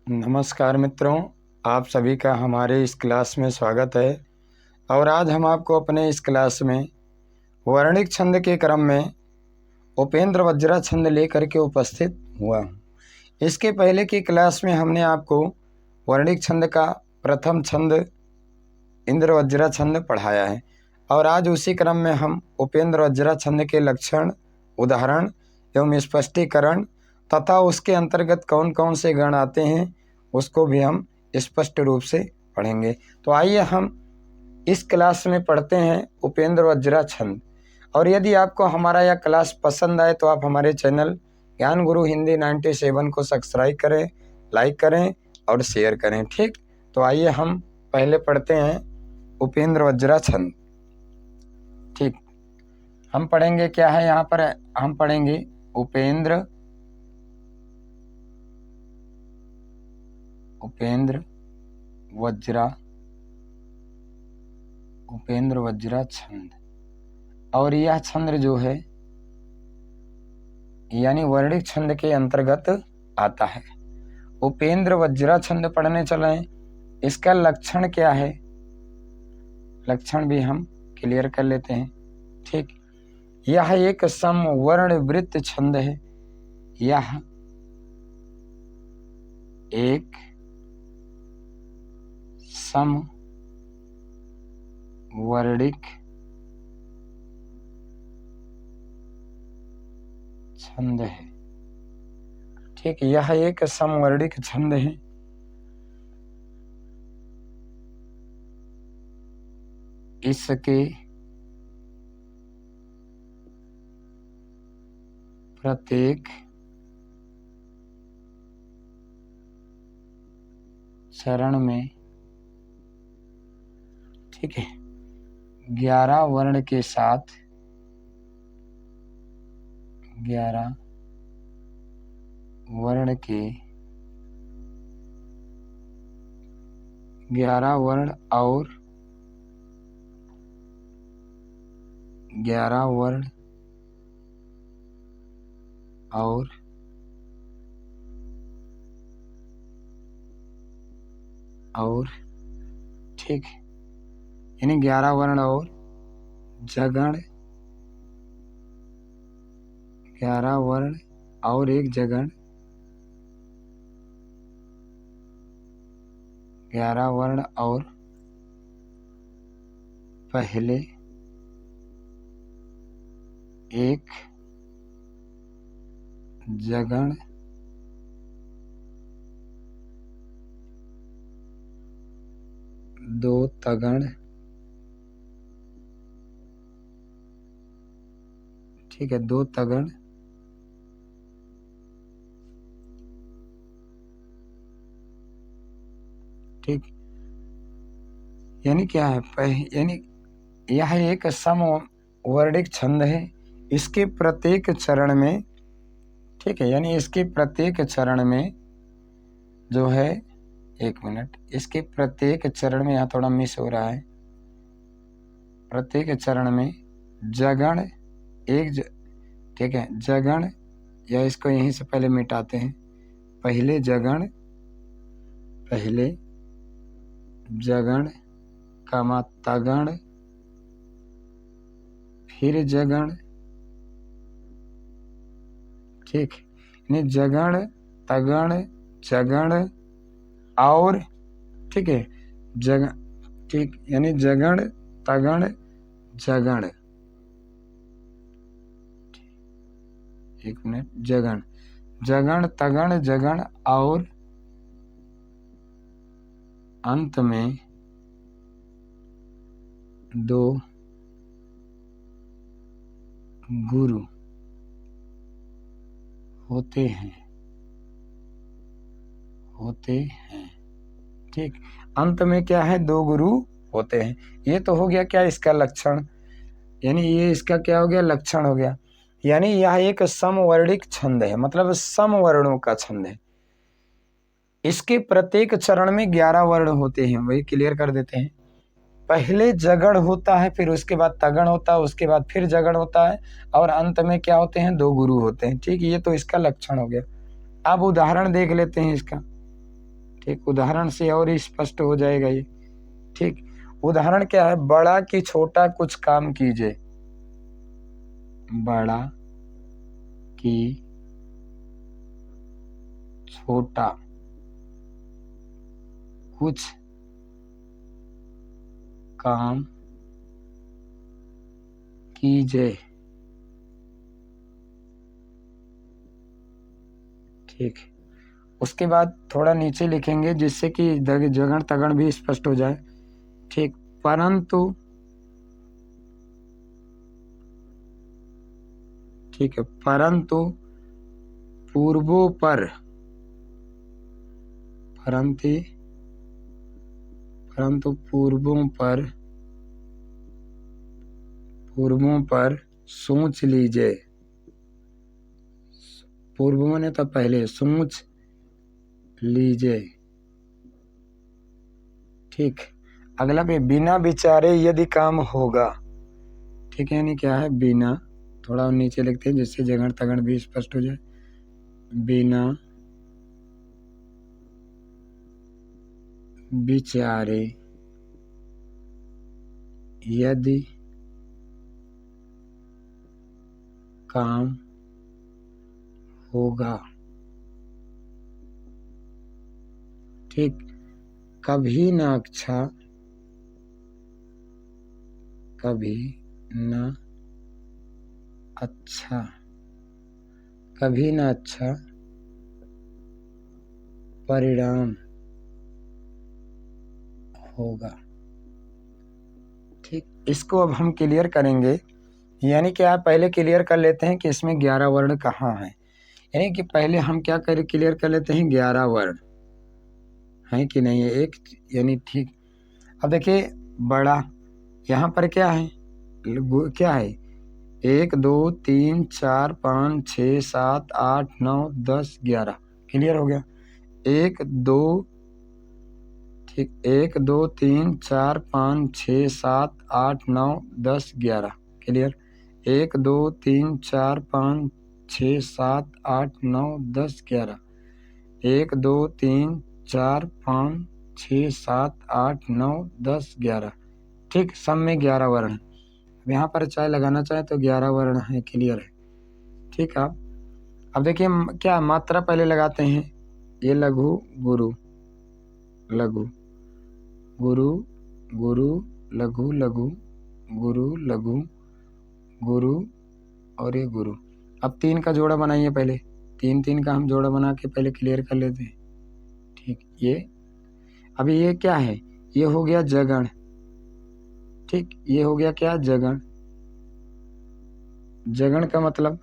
नमस्कार मित्रों, आप सभी का हमारे इस क्लास में स्वागत है। और आज हम आपको अपने इस क्लास में वर्णिक छंद के क्रम में उपेंद्र वज्रा छंद लेकर के उपस्थित हुआ हूँ। इसके पहले की क्लास में हमने आपको वर्णिक छंद का प्रथम छंद इंद्र वज्रा छंद पढ़ाया है और आज उसी क्रम में हम उपेंद्र वज्रा छंद के लक्षण, उदाहरण एवं स्पष्टीकरण तथा उसके अंतर्गत कौन कौन से गण आते हैं उसको भी हम स्पष्ट रूप से पढ़ेंगे। तो आइए हम इस क्लास में पढ़ते हैं उपेंद्र वज्रा छंद। और यदि आपको हमारा यह क्लास पसंद आए तो आप हमारे चैनल ज्ञान गुरु हिंदी 97 को सब्सक्राइब करें, लाइक करें और शेयर करें। ठीक, तो आइए हम पहले पढ़ते हैं उपेंद्र वज्रा छंद। ठीक, हम पढ़ेंगे क्या है यहाँ पर, हम पढ़ेंगे उपेंद्र वज्रा छंद। और यह छंद जो है यानी वर्णिक छंद के अंतर्गत आता है। उपेंद्र वज्रा छंद पढ़ने चले, इसका लक्षण क्या है, लक्षण भी हम क्लियर कर लेते हैं। ठीक, यह एक समवर्ण वृत्त छंद है। यह एक समवर्णिक छंद है। ठीक, यह एक समवर्णिक छंद है। इसके प्रत्येक चरण में, ठीक है, 11 वर्ण के साथ 11 वर्ण के 11 वर्ण और 11 वर्ण और ठीक, यानी 11 वर्ण और जगण, 11 वर्ण और एक जगण, 11 वर्ण और पहले एक जगण, दो तगण, ठीक है, 2 तगण, ठीक, यानी क्या है, यानी यह एक समवर्णिक छंद है। इसके प्रत्येक चरण में, ठीक है, यानी इसके प्रत्येक चरण में जो है, एक मिनट, इसके प्रत्येक चरण में यहाँ थोड़ा मिस हो रहा है। प्रत्येक चरण में जगण एक ठीक है, जगण, या इसको यहीं से पहले मिटाते हैं। पहले जगण कामा तगण, फिर जगण, ठीक, यानी जगण तगण जगण और, ठीक है, जगण, ठीक, यानी जगण तगण जगण, एक मिनट, जगण तगण जगण और अंत में 2 गुरु होते हैं। ठीक, अंत में क्या है, 2 गुरु होते हैं। ये तो हो गया क्या, इसका लक्षण, यानी ये इसका क्या हो गया, लक्षण हो गया। यानी यह एक समवर्णिक छंद है, मतलब समवर्णों का छंद है। इसके प्रत्येक चरण में 11 वर्ण होते हैं, वही क्लियर कर देते हैं। पहले जगण होता है, फिर उसके बाद तगण होता है, उसके बाद फिर जगण होता है और अंत में क्या होते हैं, 2 गुरु होते हैं। ठीक, ये तो इसका लक्षण हो गया। अब उदाहरण देख लेते हैं इसका। ठीक, उदाहरण से और स्पष्ट हो जाएगा ये। ठीक, उदाहरण क्या है, बड़ा कि छोटा कुछ काम कीजिए, बड़ा कि छोटा कुछ काम कीजिए। ठीक, उसके बाद थोड़ा नीचे लिखेंगे जिससे कि जगण तगड़ भी स्पष्ट हो जाए। ठीक, परंतु, ठीक है, परंतु पूर्वों पर, परंतु पूर्वों पर सोच लीजिए। पूर्वों ने तो पहले, सोच लीजिए। ठीक, अगला पे बिना विचारे यदि काम होगा। ठीक है, यानी क्या है, बिना, थोड़ा नीचे लिखते हैं जिससे जगण तगड़ भी स्पष्ट हो जाए। बिना विचारे यदि काम होगा। ठीक, कभी न अच्छा, कभी न अच्छा, कभी न अच्छा परिणाम होगा। ठीक, इसको अब हम क्लियर करेंगे। यानी कि आप पहले क्लियर कर लेते हैं कि इसमें 11 वर्ण कहाँ हैं। यानी कि पहले हम क्या कर क्लियर कर लेते हैं, 11 वर्ण हैं कि नहीं है एक, यानी ठीक। अब देखिए, बड़ा, यहाँ पर क्या है, क्या है, 1 2 3 4 5 6 7 8 9 10 11, क्लियर हो गया। 1 2, ठीक, 1 2 3 4 5 6 7 8 9 10 11, क्लियर। 1 2 3 4 5 6 7 8 9 10 11, 1 2 3 4 5 6 7 8 9 10 11। ठीक, सब में 11 वर्ण है। अब यहाँ पर चाहे लगाना चाहे तो 11 वर्ण है, क्लियर है। ठीक है, अब देखिए क्या मात्रा पहले लगाते हैं, ये लघु गुरु, लघु गुरु, गुरु लघु, लघु गुरु, लघु गुरु और ये गुरु। अब 3 का जोड़ा बनाइए पहले, 3 3 का हम जोड़ा बना के पहले क्लियर कर लेते हैं। ठीक, ये अभी ये क्या है, ये हो गया जगण। ठीक, ये हो गया क्या, जगण। जगण का मतलब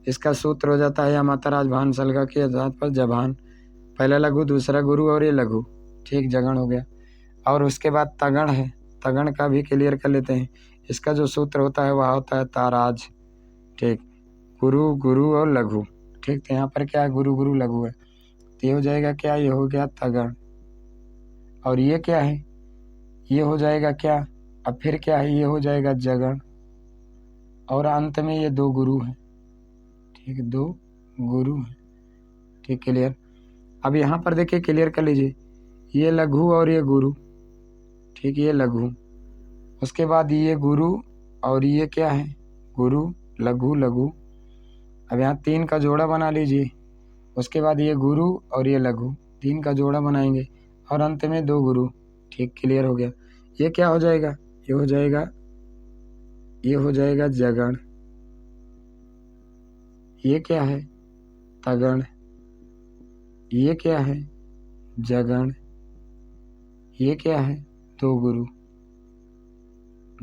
इसका सूत्र हो जाता है या माता राजभान सलगा के आधार पर जभान, पहला लघु दूसरा गुरु और ये लघु। ठीक, जगण हो गया। और उसके बाद तगण है, तगण का भी क्लियर कर लेते हैं। इसका जो सूत्र होता है वह होता है ताराज। ठीक, गुरु गुरु और लघु। ठीक, तो यहाँ पर क्या है, गुरु गुरु लघु है, तो ये हो जाएगा क्या, ये हो गया तगण। और ये क्या है, ये हो जाएगा क्या, अब फिर क्या है, ये हो जाएगा जगण। और अंत में ये 2 गुरु हैं। ठीक, 2 गुरु हैं। ठीक, क्लियर। अब यहाँ पर देखिए, क्लियर कर लीजिए, ये लघु और ये गुरु। ठीक, ये लघु, उसके बाद ये गुरु और ये क्या है, गुरु लघु लघु। अब यहाँ 3 का जोड़ा बना लीजिए, उसके बाद ये गुरु और ये लघु, 3 का जोड़ा बनाएंगे और अंत में 2 गुरु। ठीक, क्लियर हो गया। ये क्या हो जाएगा, ये हो जाएगा, ये हो जाएगा जगण। ये क्या है, तगण। ये क्या है, जगण। ये क्या है, 2 गुरु,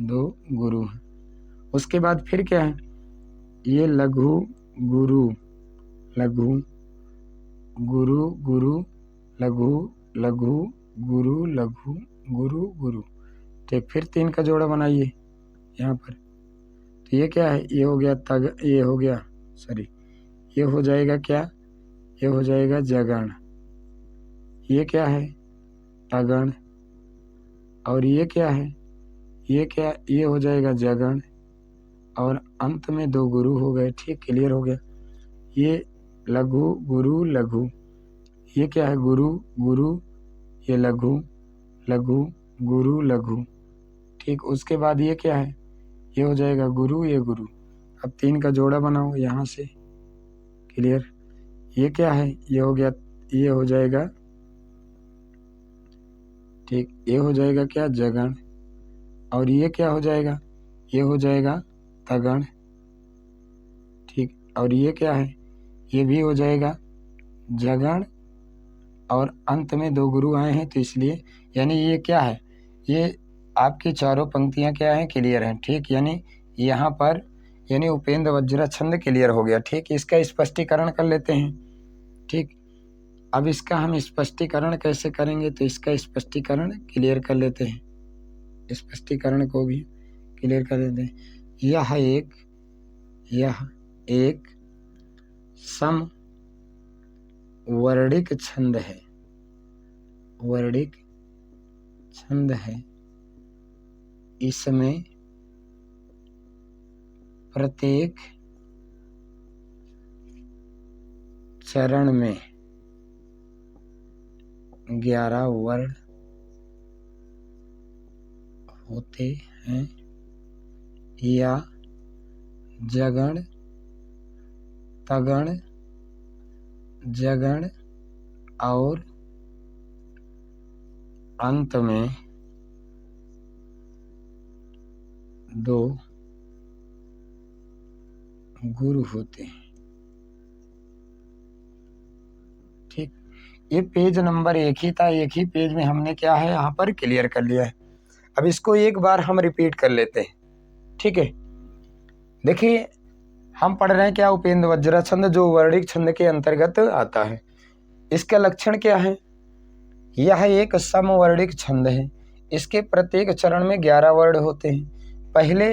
2 गुरु है। उसके बाद फिर क्या है, ये लघु गुरु, लघु गुरु गुरु, लघु लघु गुरु, लघु गुरु गुरु। ठीक, फिर 3 का जोड़ा बनाइए यहाँ पर, तो ये क्या है, ये हो गया तग, ये हो गया, सॉरी, ये हो जाएगा क्या, ये हो जाएगा जगण। ये क्या है, तगण। और ये क्या है, ये क्या, ये हो जाएगा जगण। और अंत में 2 गुरु हो गए। ठीक, क्लियर हो गया। ये लघु गुरु लघु, ये क्या है, गुरु गुरु ये लघु, लघु, गुरु, लघु। ठीक, उसके बाद ये क्या है, ये हो जाएगा गुरु, ये गुरु। अब 3 का जोड़ा बनाओ यहाँ से, क्लियर। ये क्या है, ये हो गया, ये हो जाएगा, ठीक, ये हो जाएगा क्या, जगण। और ये क्या हो जाएगा, ये हो जाएगा तगण। ठीक, और ये क्या है, ये भी हो जाएगा जगण। और अंत में 2 गुरु आए हैं तो इसलिए, यानी ये क्या है, ये आपकी चारों पंक्तियां क्या हैं, क्लियर हैं। ठीक, यानी यहाँ पर यानी उपेंद्र वज्रा छंद क्लियर हो गया। ठीक, इसका स्पष्टीकरण कर लेते हैं। ठीक, अब इसका हम स्पष्टीकरण कैसे करेंगे, तो इसका स्पष्टीकरण क्लियर कर लेते हैं, स्पष्टीकरण को भी क्लियर कर देते हैं। यह एक सम वर्णिक छंद है, वर्णिक छंद है। इसमें प्रत्येक चरण में 11 वर्ण होते हैं या जगण, तगण, जगण और अंत में 2 गुरु होते हैं। ठीक, ये पेज नंबर 1 ही था, एक ही पेज में हमने क्या है यहाँ पर क्लियर कर लिया है। अब इसको एक बार हम रिपीट कर लेते हैं। ठीक है, देखिए हम पढ़ रहे हैं क्या, उपेंद्र वज्रा छंद जो वर्णिक छंद के अंतर्गत आता है। इसका लक्षण क्या है, यह एक समवर्णिक छंद है। इसके प्रत्येक चरण में 11 वर्ण होते हैं। पहले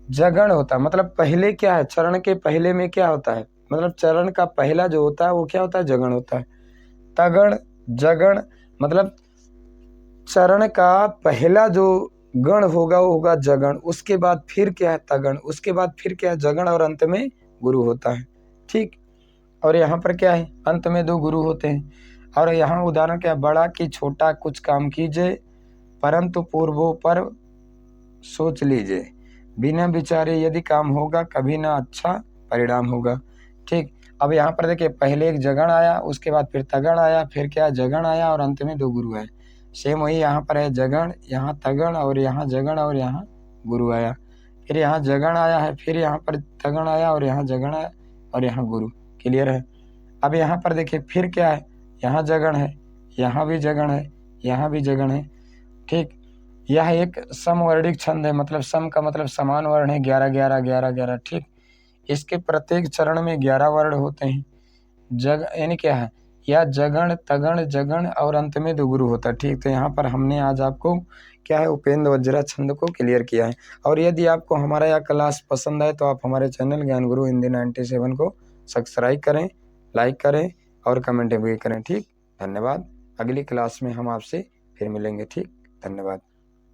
जगण होता है, मतलब पहले क्या है, चरण के पहले में क्या होता है, मतलब चरण का पहला जो होता है वो क्या होता है, जगण होता है। तगण, जगण, मतलब चरण का पहला जो गण होगा वो होगा जगण, उसके बाद फिर क्या है तगण, उसके बाद फिर क्या है जगण और अंत में गुरु होता है। ठीक, और यहाँ पर क्या है, अंत में 2 गुरु होते हैं। और यहाँ उदाहरण क्या, बड़ा कि छोटा कुछ काम कीजिए, परंतु पूर्वों पर सोच लीजिए, बिना विचारे यदि काम होगा कभी ना अच्छा परिणाम होगा। ठीक, अब यहाँ पर देखिए पहले एक जगण आया, उसके बाद फिर तगण आया, फिर क्या जगण आया और अंत में 2 गुरु आए। सेम वही यहाँ पर है, जगण, यहाँ तगण और यहाँ जगण और यहाँ गुरु आया। फिर यहाँ जगण आया है, फिर यहाँ पर तगण आया और यहाँ जगण आया और यहाँ गुरु। क्लियर है। अब यहाँ पर देखिए फिर क्या है, यहाँ जगण है, यहाँ भी जगण है, यहाँ भी जगण है। ठीक, यह एक समवर्णिक छंद है, मतलब सम का मतलब समान वर्ण है, 11 11 11 11। ठीक, इसके प्रत्येक चरण में 11 वर्ण होते हैं। जग यानी क्या है, या जगण, तगण, जगण और अंत में 2 गुरु होता है। ठीक, तो यहाँ पर हमने आज आपको क्या है उपेंद्र वज्रा छंद को क्लियर किया है। और यदि आपको हमारा यह क्लास पसंद आए तो आप हमारे चैनल ज्ञान गुरु हिंदी 97 को सब्सक्राइब करें, लाइक करें और कमेंट भी करें। ठीक, धन्यवाद। अगली क्लास में हम आपसे फिर मिलेंगे। ठीक, धन्यवाद।